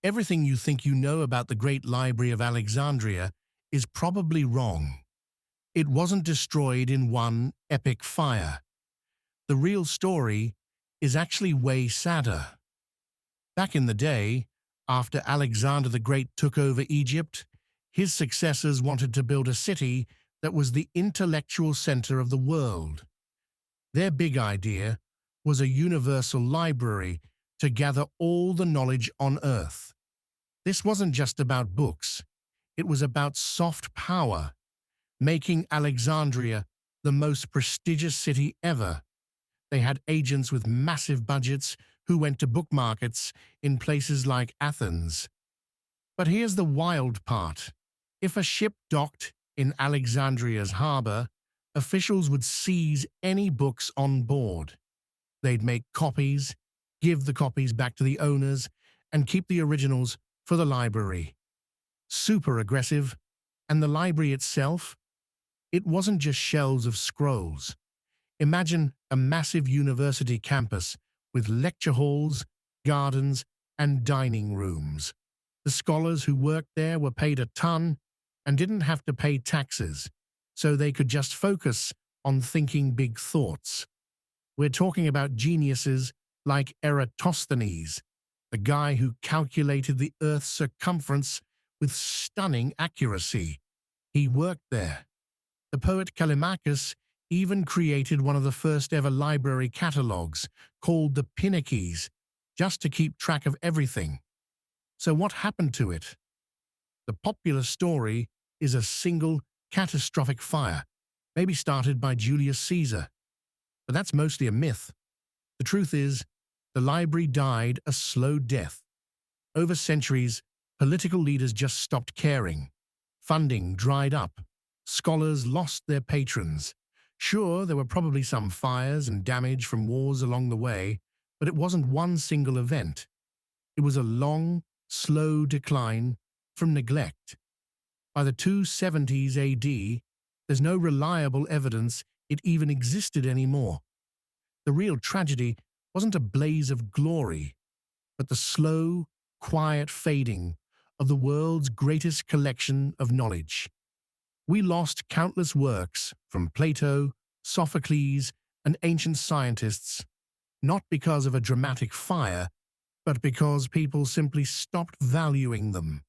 Everything you think you know about the Great Library of Alexandria is probably wrong. It wasn't destroyed in one epic fire. The real story is actually way sadder. Back in the day, after Alexander the Great took over Egypt, his successors wanted to build a city that was the intellectual center of the world. Their big idea was a universal library to gather all the knowledge on Earth. This wasn't just about books. It was about soft power, making Alexandria the most prestigious city ever. They had agents with massive budgets who went to book markets in places like Athens. But here's the wild part. If a ship docked in Alexandria's harbor, officials would seize any books on board. They'd make copies, give the copies back to the owners, and keep the originals for the library. Super aggressive. And the library itself? It wasn't just shelves of scrolls. Imagine a massive university campus with lecture halls, gardens, and dining rooms. The scholars who worked there were paid a ton and didn't have to pay taxes, so they could just focus on thinking big thoughts. We're talking about geniuses like Eratosthenes, the guy who calculated the Earth's circumference with stunning accuracy. He worked there. The poet Callimachus even created one of the first ever library catalogues, called the Pinnaces, just to keep track of everything. So what happened to it? The popular story is a single catastrophic fire, maybe started by Julius Caesar. But that's mostly a myth. The truth is, the library died a slow death. Over centuries, political leaders just stopped caring. Funding dried up. Scholars lost their patrons. Sure, there were probably some fires and damage from wars along the way, but it wasn't one single event. It was a long, slow decline from neglect. By the 270s AD, there's no reliable evidence it even existed anymore. The real tragedy wasn't a blaze of glory, but the slow, quiet fading of the world's greatest collection of knowledge. We lost countless works from Plato, Sophocles, and ancient scientists, not because of a dramatic fire, but because people simply stopped valuing them.